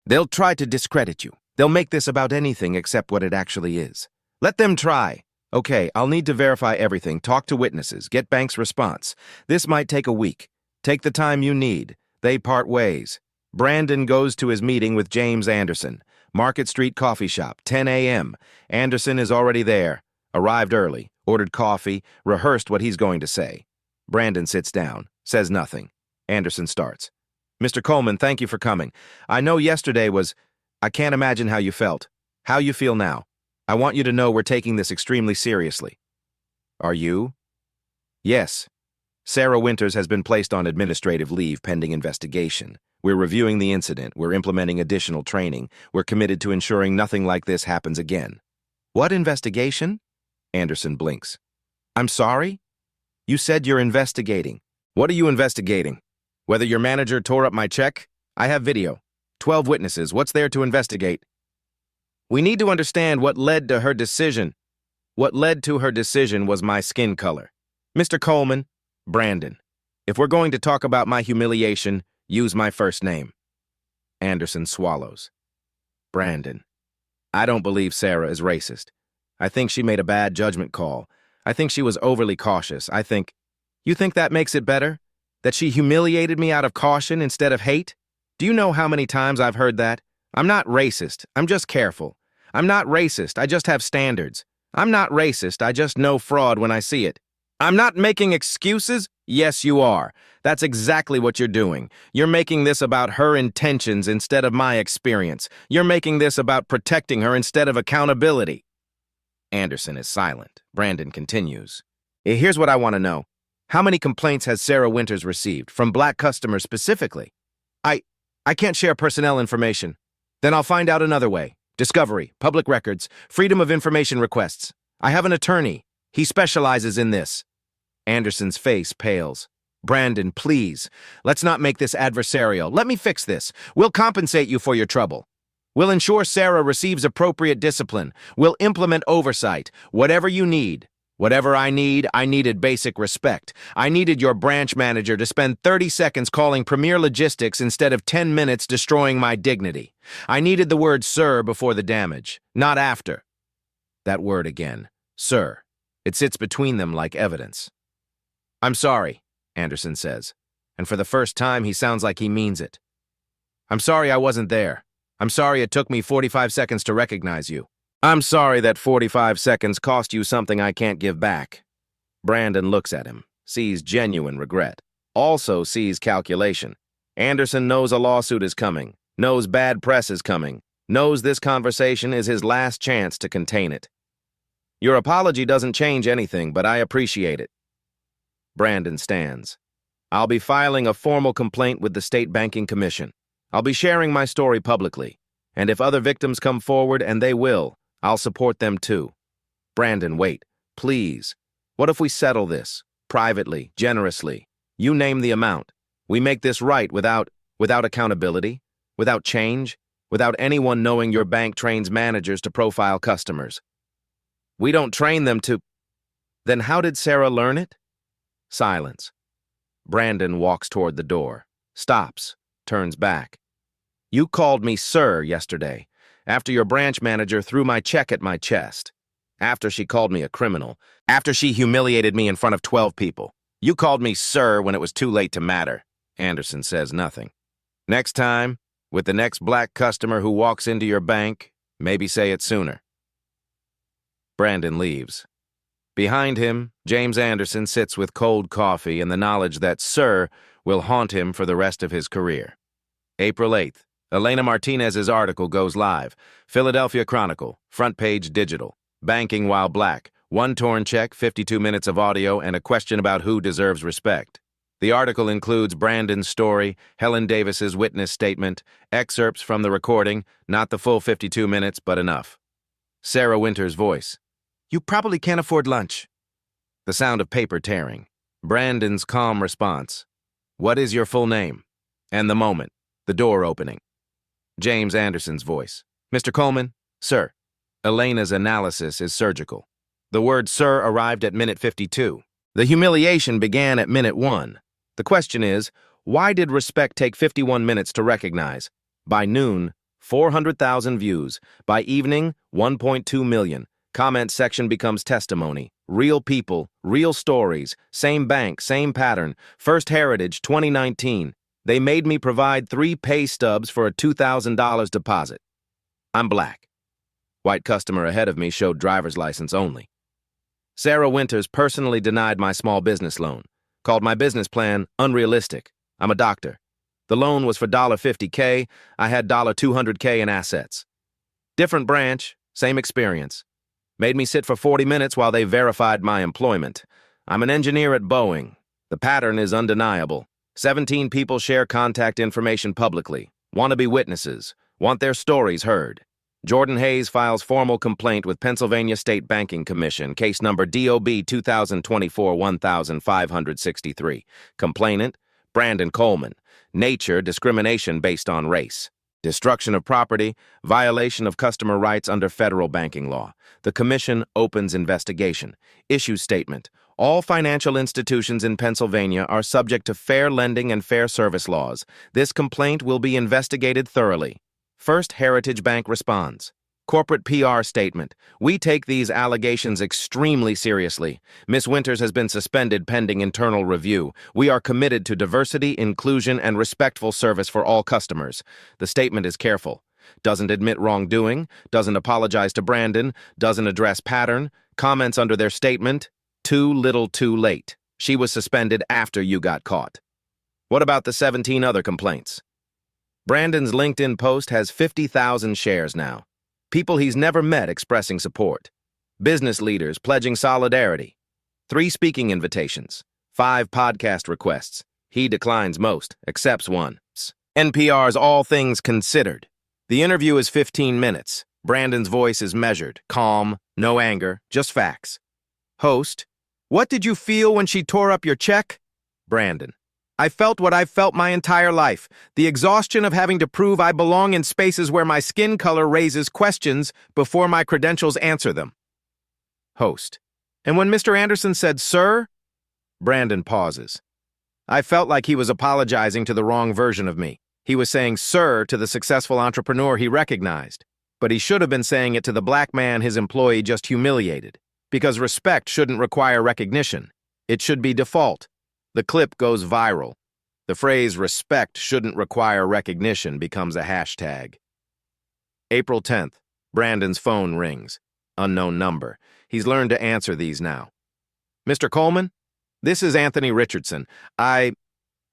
They'll try to discredit you. They'll make this about anything except what it actually is. Let them try. Okay, I'll need to verify everything, talk to witnesses, get bank's response. This might take a week. Take the time you need. They part ways. Brandon goes to his meeting with James Anderson. Market Street Coffee Shop, 10 a.m. Anderson is already there. Arrived early, ordered coffee, rehearsed what he's going to say. Brandon sits down, says nothing. Anderson starts. "Mr. Coleman, thank you for coming. I know yesterday was... I can't imagine how you felt. How you feel now. I want you to know we're taking this extremely seriously." "Are you?" "Yes. Sarah Winters has been placed on administrative leave pending investigation. We're reviewing the incident. We're implementing additional training. We're committed to ensuring nothing like this happens again." "What investigation?" Anderson blinks. "I'm sorry? You said you're investigating. What are you investigating? Whether your manager tore up my check? I have video. 12 witnesses. What's there to investigate?" We need to understand what led to her decision. What led to her decision was my skin color. Mr. Coleman, Brandon, if we're going to talk about my humiliation, use my first name. Anderson swallows. Brandon. I don't believe Sarah is racist. I think she made a bad judgment call. I think she was overly cautious. You think that makes it better? That she humiliated me out of caution instead of hate? Do you know how many times I've heard that? I'm not racist. I'm just careful. I'm not racist. I just have standards. I'm not racist. I just know fraud when I see it. I'm not making excuses. Yes, you are. That's exactly what you're doing. You're making this about her intentions instead of my experience. You're making this about protecting her instead of accountability. Anderson is silent. Brandon continues. Here's what I want to know. How many complaints has Sarah Winters received, from black customers specifically? I can't share personnel information. Then I'll find out another way. Discovery, public records, freedom of information requests. I have an attorney. He specializes in this. Anderson's face pales. Brandon, please, let's not make this adversarial. Let me fix this. We'll compensate you for your trouble. We'll ensure Sarah receives appropriate discipline. We'll implement oversight. Whatever you need. Whatever I needed basic respect. I needed your branch manager to spend 30 seconds calling Premier Logistics instead of 10 minutes destroying my dignity. I needed the word sir before the damage, not after. That word again, sir. It sits between them like evidence. I'm sorry, Anderson says, and for the first time he sounds like he means it. I'm sorry I wasn't there. I'm sorry it took me 45 seconds to recognize you. I'm sorry that 45 seconds cost you something I can't give back. Brandon looks at him, sees genuine regret, also sees calculation. Anderson knows a lawsuit is coming, knows bad press is coming, knows this conversation is his last chance to contain it. Your apology doesn't change anything, but I appreciate it. Brandon stands. I'll be filing a formal complaint with the State Banking Commission. I'll be sharing my story publicly, and if other victims come forward, and they will, I'll support them too. Brandon, wait, please. What if we settle this, privately, generously? You name the amount. We make this right without accountability, without change, without anyone knowing your bank trains managers to profile customers. We don't train them to... Then how did Sarah learn it? Silence. Brandon walks toward the door, stops, turns back. You called me sir yesterday, after your branch manager threw my check at my chest, after she called me a criminal, after she humiliated me in front of 12 people. You called me sir when it was too late to matter. Anderson says nothing. Next time, with the next black customer who walks into your bank, maybe say it sooner. Brandon leaves. Behind him, James Anderson sits with cold coffee and the knowledge that sir will haunt him for the rest of his career. April 8th. Elena Martinez's article goes live. Philadelphia Chronicle, front page digital. Banking while black. One torn check, 52 minutes of audio, and a question about who deserves respect. The article includes Brandon's story, Helen Davis's witness statement, excerpts from the recording, not the full 52 minutes, but enough. Sarah Winters' voice. You probably can't afford lunch. The sound of paper tearing. Brandon's calm response. What is your full name? And the moment. The door opening. James Anderson's voice. Mr. Coleman, sir. Elena's analysis is surgical. The word sir arrived at minute 52. The humiliation began at minute 1. The question is, why did respect take 51 minutes to recognize? By noon, 400,000 views. By evening, 1.2 million. Comment section becomes testimony. Real people, real stories. Same bank, same pattern. First Heritage, 2019. They made me provide 3 pay stubs for a $2,000 deposit. I'm black. White customer ahead of me showed driver's license only. Sarah Winters personally denied my small business loan, called my business plan unrealistic. I'm a doctor. The loan was for $50K. I had $200K in assets. Different branch, same experience. Made me sit for 40 minutes while they verified my employment. I'm an engineer at Boeing. The pattern is undeniable. 17 people share contact information publicly, want to be witnesses, want their stories heard. Jordan Hayes files formal complaint with Pennsylvania State Banking Commission, case number DOB 2024-1563. Complainant, Brandon Coleman. Nature, discrimination based on race. Destruction of property, violation of customer rights under federal banking law. The Commission opens investigation. Issue statement. All financial institutions in Pennsylvania are subject to fair lending and fair service laws. This complaint will be investigated thoroughly. First Heritage Bank responds. Corporate PR statement. We take these allegations extremely seriously. Ms. Winters has been suspended pending internal review. We are committed to diversity, inclusion, and respectful service for all customers. The statement is careful. Doesn't admit wrongdoing, doesn't apologize to Brandon, doesn't address pattern, comments under their statement. Too little too late. She was suspended after you got caught. What about the 17 other complaints? Brandon's LinkedIn post has 50,000 shares now. People he's never met expressing support. Business leaders pledging solidarity. 3 speaking invitations. 5 podcast requests. He declines most, accepts one. NPR's All Things Considered. The interview is 15 minutes. Brandon's voice is measured, calm, no anger, just facts. Host, what did you feel when she tore up your check? Brandon, I felt what I've felt my entire life, the exhaustion of having to prove I belong in spaces where my skin color raises questions before my credentials answer them. Host, and when Mr. Anderson said, sir? Brandon pauses. I felt like he was apologizing to the wrong version of me. He was saying sir to the successful entrepreneur he recognized, but he should have been saying it to the black man his employee just humiliated, because respect shouldn't require recognition. It should be default. The clip goes viral. The phrase respect shouldn't require recognition becomes a hashtag. April 10th, Brandon's phone rings. Unknown number. He's learned to answer these now. Mr. Coleman, this is Anthony Richardson. I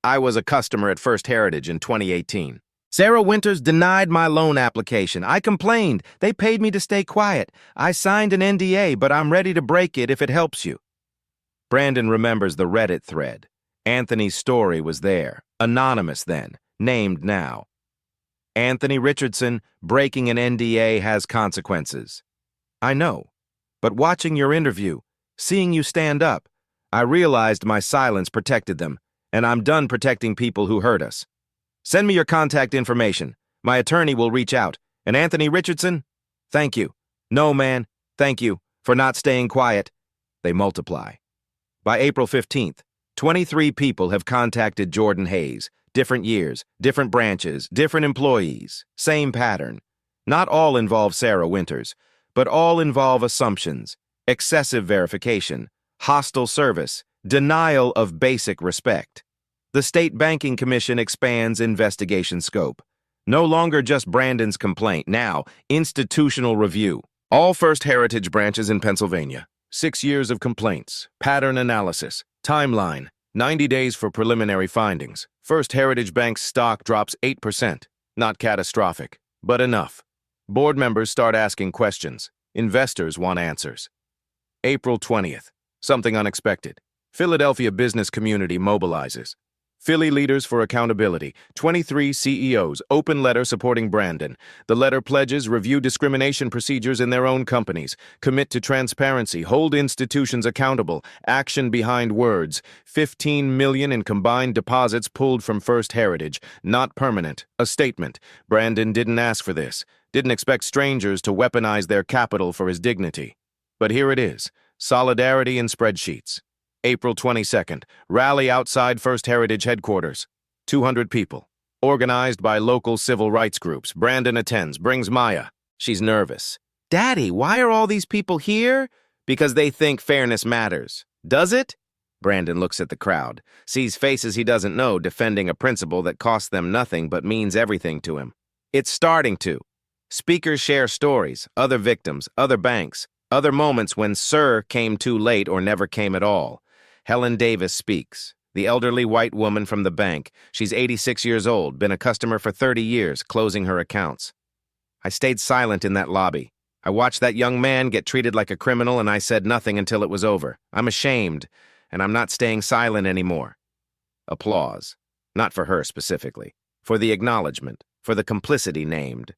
was a customer at First Heritage in 2018. Sarah Winters denied my loan application. I complained. They paid me to stay quiet. I signed an NDA, but I'm ready to break it if it helps you. Brandon remembers the Reddit thread. Anthony's story was there. Anonymous then, named now. Anthony Richardson, breaking an NDA has consequences. I know, but watching your interview, seeing you stand up, I realized my silence protected them, and I'm done protecting people who hurt us. Send me your contact information. My attorney will reach out. And Anthony Richardson, thank you. No, man, thank you for not staying quiet. They multiply. By April 15th, 23 people have contacted Jordan Hayes. Different years, different branches, different employees. Same pattern. Not all involve Sarah Winters, but all involve assumptions, excessive verification, hostile service, denial of basic respect. The State Banking Commission expands investigation scope. No longer just Brandon's complaint, now institutional review. All First Heritage branches in Pennsylvania. 6 years of complaints, pattern analysis, timeline, 90 days for preliminary findings. First Heritage Bank's stock drops 8%. Not catastrophic, but enough. Board members start asking questions. Investors want answers. April 20th. Something unexpected. Philadelphia business community mobilizes. Philly Leaders for Accountability, 23 CEOs, open letter supporting Brandon. The letter pledges review discrimination procedures in their own companies, commit to transparency, hold institutions accountable, action behind words. 15 million in combined deposits pulled from First Heritage, not permanent. A statement. Brandon didn't ask for this, didn't expect strangers to weaponize their capital for his dignity. But here it is, solidarity in spreadsheets. April 22nd, rally outside First Heritage headquarters. 200 people. Organized by local civil rights groups. Brandon attends, brings Maya. She's nervous. Daddy, why are all these people here? Because they think fairness matters. Does it? Brandon looks at the crowd, sees faces he doesn't know defending a principle that costs them nothing but means everything to him. It's starting to. Speakers share stories, other victims, other banks, other moments when Sir came too late or never came at all. Helen Davis speaks, the elderly white woman from the bank. She's 86 years old, been a customer for 30 years, closing her accounts. I stayed silent in that lobby. I watched that young man get treated like a criminal, and I said nothing until it was over. I'm ashamed, and I'm not staying silent anymore. Applause. Not for her specifically. For the acknowledgement. For the complicity named.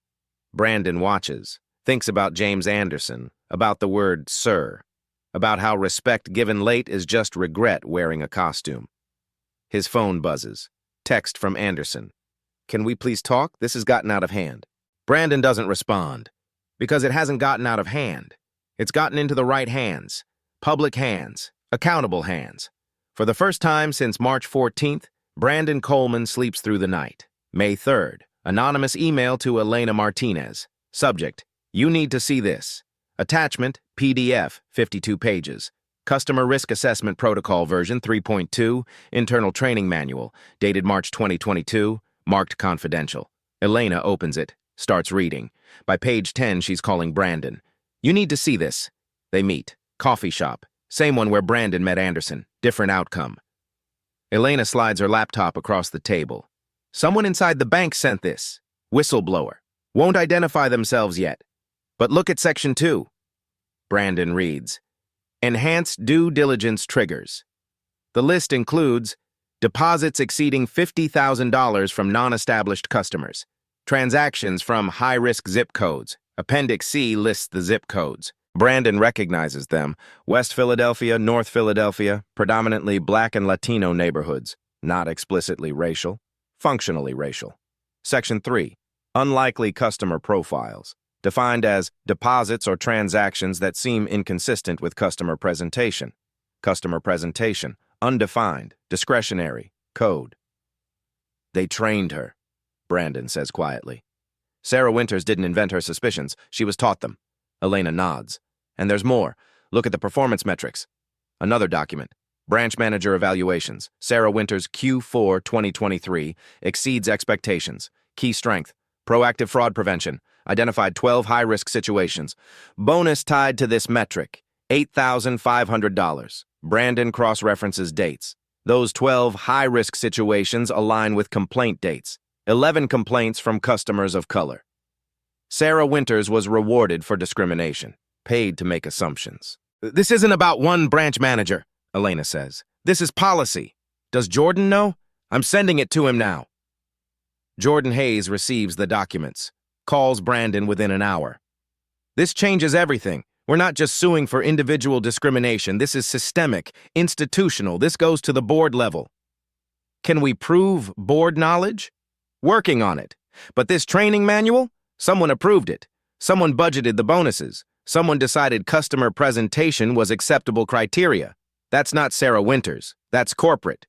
Brandon watches. Thinks about James Anderson. About the word sir. About how respect given late is just regret wearing a costume. His phone buzzes. Text from Anderson. Can we please talk? This has gotten out of hand. Brandon doesn't respond. Because it hasn't gotten out of hand. It's gotten into the right hands. Public hands. Accountable hands. For the first time since March 14th, Brandon Coleman sleeps through the night. May 3rd. Anonymous email to Elena Martinez. Subject: You need to see this. Attachment: PDF, 52 pages. Customer Risk Assessment Protocol version 3.2, Internal Training Manual, dated March 2022, marked confidential. Elena opens it, starts reading. By page 10, she's calling Brandon. You need to see this. They meet. Coffee shop. Same one where Brandon met Anderson. Different outcome. Elena slides her laptop across the table. Someone inside the bank sent this. Whistleblower. Won't identify themselves yet. But look at section 2. Brandon reads. Enhanced due diligence triggers. The list includes deposits exceeding $50,000 from non-established customers, transactions from high-risk zip codes. Appendix C lists the zip codes. Brandon recognizes them: West Philadelphia, North Philadelphia, predominantly Black and Latino neighborhoods, not explicitly racial, functionally racial. Section 3. Unlikely customer profiles. Defined as deposits or transactions that seem inconsistent with customer presentation. Customer presentation, undefined, discretionary, code. They trained her, Brandon says quietly. Sarah Winters didn't invent her suspicions, she was taught them. Elena nods. And there's more. Look at the performance metrics. Another document. Branch Manager Evaluations. Sarah Winters Q4 2023 exceeds expectations. Key strength. Proactive fraud prevention. Identified 12 high-risk situations. Bonus tied to this metric, $8,500. Brandon cross-references dates. Those 12 high-risk situations align with complaint dates. 11 complaints from customers of color. Sarah Winters was rewarded for discrimination, paid to make assumptions. This isn't about one branch manager, Elena says. This is policy. Does Jordan know? I'm sending it to him now. Jordan Hayes receives the documents. Calls Brandon within an hour. This changes everything. We're not just suing for individual discrimination. This is systemic, institutional. This goes to the board level. Can we prove board knowledge? Working on it. But this training manual? Someone approved it. Someone budgeted the bonuses. Someone decided customer presentation was acceptable criteria. That's not Sarah Winters. That's corporate.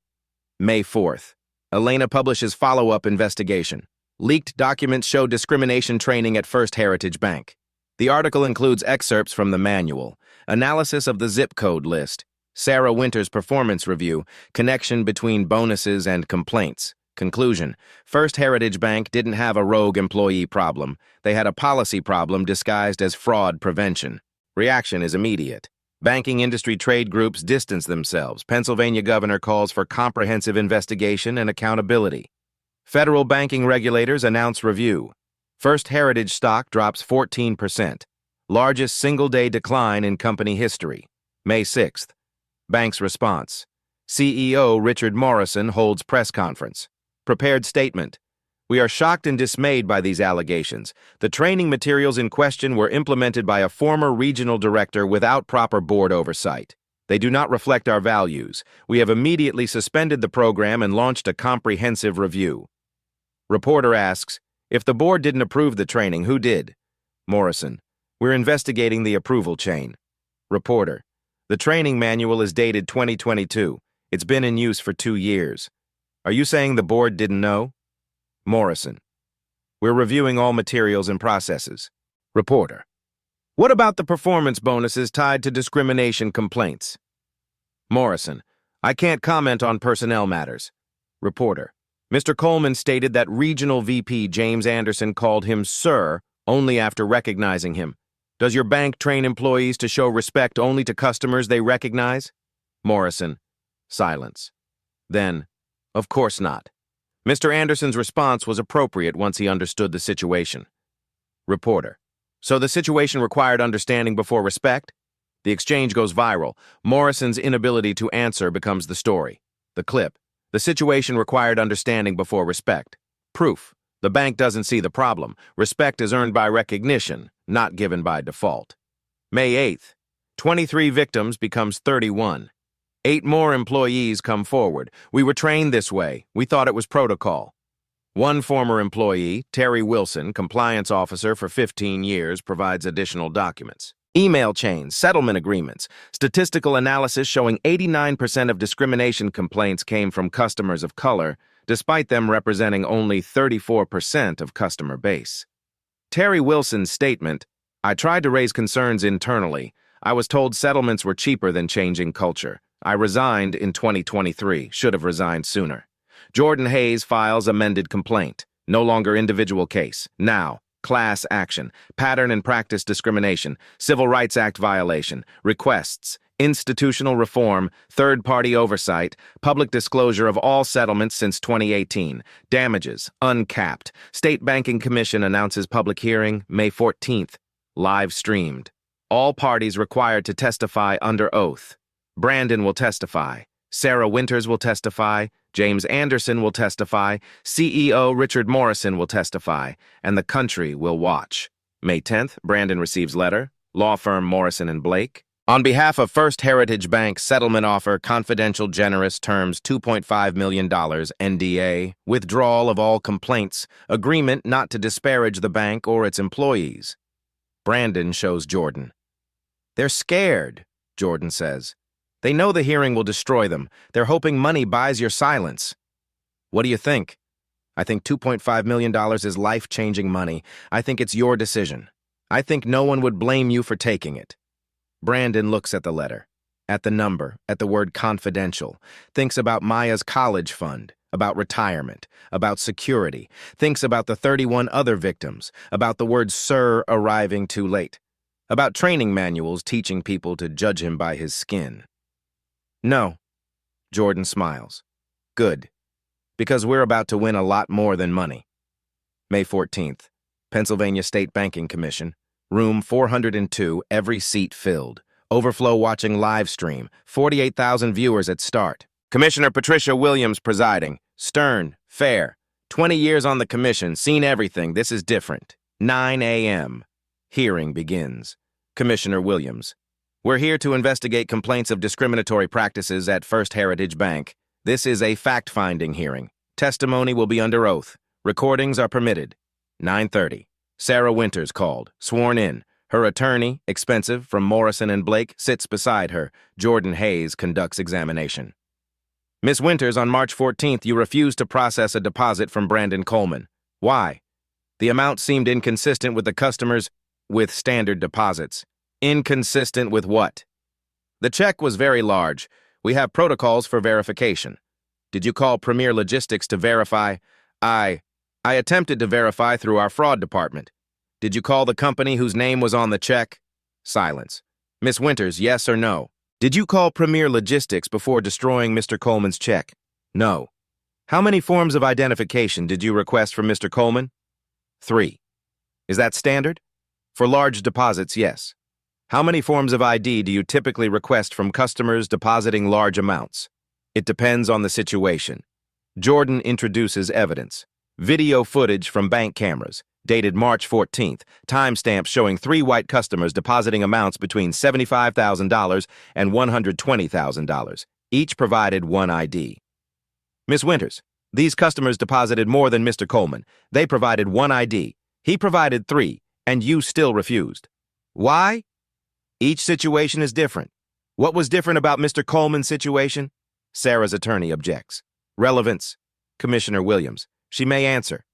May 4th. Elena publishes follow-up investigation. Leaked documents show discrimination training at First Heritage Bank. The article includes excerpts from the manual, analysis of the zip code list, Sarah Winters' performance review, connection between bonuses and complaints. Conclusion: First Heritage Bank didn't have a rogue employee problem. They had a policy problem disguised as fraud prevention. Reaction is immediate. Banking industry trade groups distance themselves. Pennsylvania governor calls for comprehensive investigation and accountability. Federal banking regulators announce review. First Heritage stock drops 14%. Largest single-day decline in company history. May 6th. Bank's response. CEO Richard Morrison holds press conference. Prepared statement. We are shocked and dismayed by these allegations. The training materials in question were implemented by a former regional director without proper board oversight. They do not reflect our values. We have immediately suspended the program and launched a comprehensive review. Reporter asks, if the board didn't approve the training, who did? Morrison, we're investigating the approval chain. Reporter, the training manual is dated 2022. It's been in use for 2 years. Are you saying the board didn't know? Morrison, we're reviewing all materials and processes. Reporter, what about the performance bonuses tied to discrimination complaints? Morrison, I can't comment on personnel matters. Reporter, Mr. Coleman stated that Regional VP James Anderson called him sir only after recognizing him. Does your bank train employees to show respect only to customers they recognize? Morrison, silence. Then, of course not. Mr. Anderson's response was appropriate once he understood the situation. Reporter, so the situation required understanding before respect? The exchange goes viral. Morrison's inability to answer becomes the story. The clip. The situation required understanding before respect. Proof. The bank doesn't see the problem. Respect is earned by recognition, not given by default. May 8th. 23 victims becomes 31. 8 more employees come forward. We were trained this way. We thought it was protocol. One former employee, Terry Wilson, compliance officer for 15 years, provides additional documents. Email chains, settlement agreements, statistical analysis showing 89% of discrimination complaints came from customers of color, despite them representing only 34% of customer base. Terry Wilson's statement, "I tried to raise concerns internally. I was told settlements were cheaper than changing culture. I resigned in 2023, should have resigned sooner." Jordan Hayes files amended complaint. No longer individual case. Now, class action, pattern and practice discrimination, Civil Rights Act violation, requests, institutional reform, third-party oversight, public disclosure of all settlements since 2018, damages, uncapped. State Banking Commission announces public hearing May 14th, live streamed. All parties required to testify under oath. Brandon will testify. Sarah Winters will testify. James Anderson will testify. CEO Richard Morrison will testify. And the country will watch. May 10th, Brandon receives letter. Law firm Morrison and Blake. On behalf of First Heritage Bank, settlement offer, confidential generous terms $2.5 million, NDA, withdrawal of all complaints, agreement not to disparage the bank or its employees. Brandon shows Jordan. "They're scared," Jordan says. "They know the hearing will destroy them. They're hoping money buys your silence." "What do you think?" "I think $2.5 million is life-changing money. I think it's your decision. I think no one would blame you for taking it." Brandon looks at the letter, at the number, at the word confidential, thinks about Maya's college fund, about retirement, about security, thinks about the 31 other victims, about the word "sir" arriving too late, about training manuals teaching people to judge him by his skin. "No," Jordan smiles. "Good. Because we're about to win a lot more than money." May 14th, Pennsylvania State Banking Commission, room 402, every seat filled. Overflow watching live stream, 48,000 viewers at start. Commissioner Patricia Williams presiding. Stern, fair. 20 years on the commission, seen everything. This is different. 9 a.m. Hearing begins. Commissioner Williams. "We're here to investigate complaints of discriminatory practices at First Heritage Bank. This is a fact-finding hearing. Testimony will be under oath. Recordings are permitted." 9:30. Sarah Winters called, sworn in. Her attorney, expensive, from Morrison and Blake, sits beside her. Jordan Hayes conducts examination. "Miss Winters, on March 14th, you refused to process a deposit from Brandon Coleman. Why?" "The amount seemed inconsistent with the customers with standard deposits." "Inconsistent with what?" "The check was very large. We have protocols for verification." "Did you call Premier Logistics to verify?" I attempted to verify through our fraud department." "Did you call the company whose name was on the check?" Silence. "Miss Winters, yes or no?" "Did you call Premier Logistics before destroying Mr. Coleman's check?" "No." "How many forms of identification did you request from Mr. Coleman?" 3. "Is that standard?" "For large deposits, yes." "How many forms of ID do you typically request from customers depositing large amounts?" "It depends on the situation." Jordan introduces evidence. Video footage from bank cameras, dated March 14th, timestamps showing 3 white customers depositing amounts between $75,000 and $120,000. Each provided one ID. "Miss Winters, these customers deposited more than Mr. Coleman. They provided one ID. He provided 3, and you still refused. Why?" "Each situation is different." "What was different about Mr. Coleman's situation?" Sarah's attorney objects. "Relevance." Commissioner Williams. She may answer.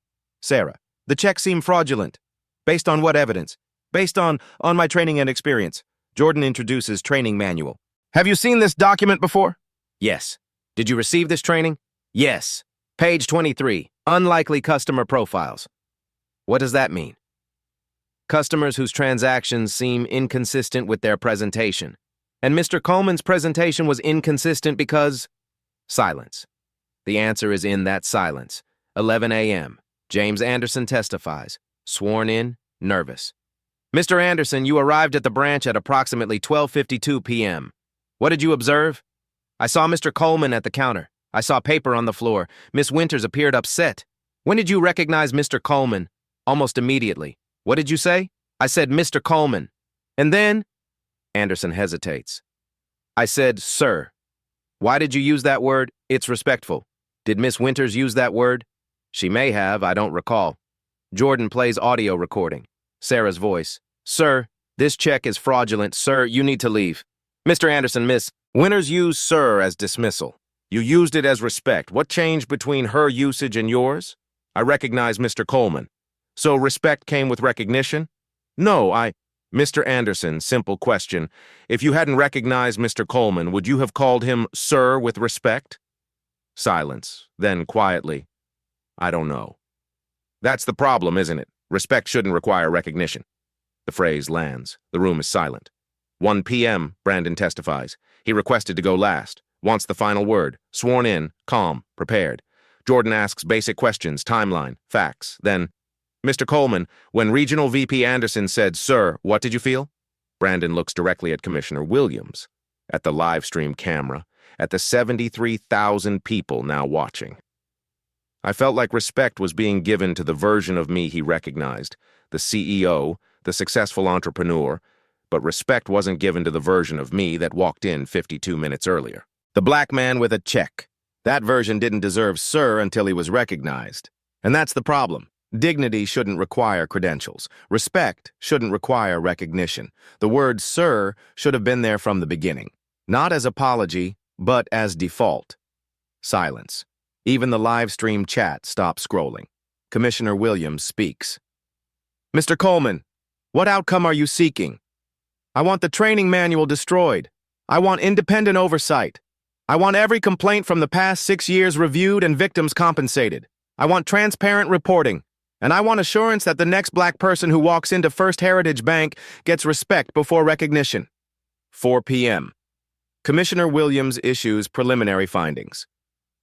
Sarah. "The check seemed fraudulent." "Based on what evidence?" "Based on my training and experience." Jordan introduces training manual. "Have you seen this document before?" "Yes." "Did you receive this training?" "Yes." Page 23, unlikely customer profiles. What does that mean? Customers whose transactions seem inconsistent with their presentation. And Mr. Coleman's presentation was inconsistent because... Silence. The answer is in that silence. 11 a.m. James Anderson testifies. Sworn in, nervous. "Mr. Anderson, you arrived at the branch at approximately 12:52 p.m. What did you observe?" "I saw Mr. Coleman at the counter. I saw paper on the floor. Miss Winters appeared upset." "When did you recognize Mr. Coleman?" "Almost immediately." "What did you say?" "I said Mr. Coleman." "And then?" Anderson hesitates. "I said, sir." "Why did you use that word?" "It's respectful." "Did Miss Winters use that word?" She may have, I don't recall. Jordan plays audio recording. Sarah's voice. Sir, this check is fraudulent. Sir, you need to leave. Mr. Anderson, miss. Winners use sir as dismissal. You used it as respect. What changed between her usage and yours? I recognize Mr. Coleman. So respect came with recognition? No, Mr. Anderson, simple question. If you hadn't recognized Mr. Coleman, would you have called him sir with respect? Silence. Then quietly, I don't know. That's the problem, isn't it? Respect shouldn't require recognition. The phrase lands. The room is silent. 1 p.m., Brandon testifies. He requested to go last. Wants the final word. Sworn in, calm, prepared. Jordan asks basic questions, timeline, facts. Then, Mr. Coleman, when Regional VP Anderson said, sir, what did you feel? Brandon looks directly at Commissioner Williams, at the live stream camera, at the 73,000 people now watching. I felt like respect was being given to the version of me he recognized, the CEO, the successful entrepreneur, but respect wasn't given to the version of me that walked in 52 minutes earlier. The black man with a check. That version didn't deserve sir until he was recognized. And that's the problem. Dignity shouldn't require credentials. Respect shouldn't require recognition. The word sir should have been there from the beginning. Not as apology, but as default. Silence. Even the live stream chat stopped scrolling. Commissioner Williams speaks. Mr. Coleman, what outcome are you seeking? I want the training manual destroyed. I want independent oversight. I want every complaint from the past 6 years reviewed and victims compensated. I want transparent reporting. And I want assurance that the next black person who walks into First Heritage Bank gets respect before recognition. 4 p.m. Commissioner Williams issues preliminary findings.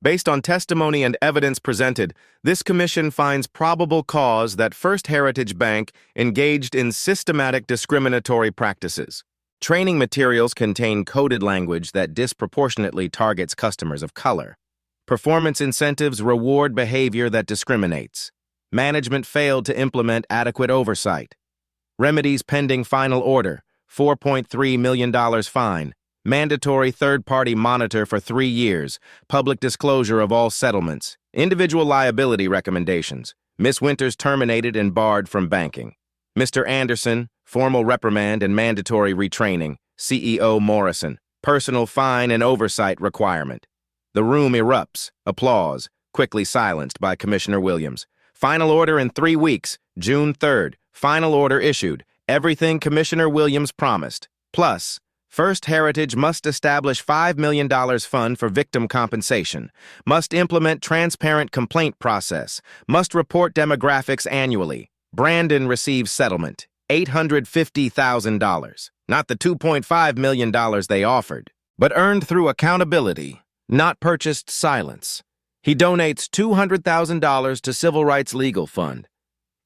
Based on testimony and evidence presented, this commission finds probable cause that First Heritage Bank engaged in systematic discriminatory practices. Training materials contain coded language that disproportionately targets customers of color. Performance incentives reward behavior that discriminates. Management failed to implement adequate oversight. Remedies pending final order, $4.3 million fine. Mandatory third-party monitor for 3 years, public disclosure of all settlements, individual liability recommendations, Miss Winters terminated and barred from banking. Mr. Anderson, formal reprimand and mandatory retraining, CEO Morrison, personal fine and oversight requirement. The room erupts, applause, quickly silenced by Commissioner Williams. Final order in 3 weeks, June 3rd, final order issued, everything Commissioner Williams promised, plus, First Heritage must establish $5 million fund for victim compensation, must implement transparent complaint process, must report demographics annually. Brandon receives settlement, $850,000, not the $2.5 million they offered, but earned through accountability, not purchased silence. He donates $200,000 to Civil Rights Legal Fund,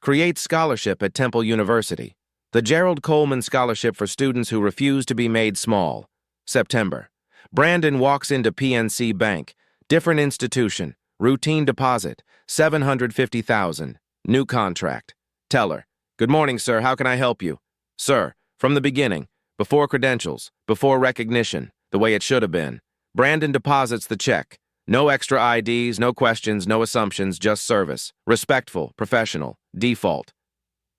creates scholarship at Temple University. The Gerald Coleman Scholarship for students who refuse to be made small. September. Brandon walks into PNC Bank. Different institution. Routine deposit. $750,000. New contract. Teller. Good morning, sir. How can I help you? Sir, from the beginning. Before credentials. Before recognition. The way it should have been. Brandon deposits the check. No extra IDs, no questions, no assumptions, just service. Respectful, professional, default.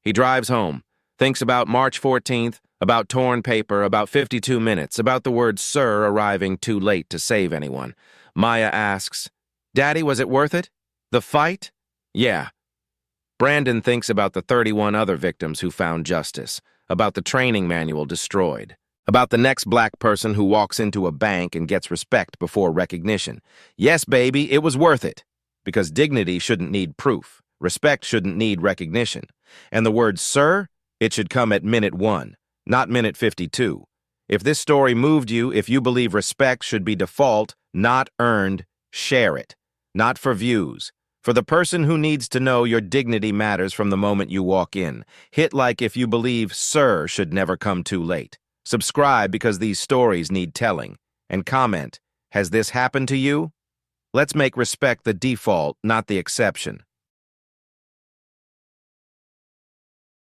He drives home. Thinks about March 14th, about torn paper, about 52 minutes, about the word sir arriving too late to save anyone. Maya asks, Daddy, was it worth it? The fight? Yeah. Brandon thinks about the 31 other victims who found justice, about the training manual destroyed, about the next black person who walks into a bank and gets respect before recognition. Yes, baby, it was worth it. Because dignity shouldn't need proof. Respect shouldn't need recognition. And the word sir? It should come at minute 1, not minute 52. If this story moved you, if you believe respect should be default, not earned, share it. Not for views. For the person who needs to know your dignity matters from the moment you walk in. Hit like if you believe sir should never come too late. Subscribe because these stories need telling. And comment, has this happened to you? Let's make respect the default, not the exception.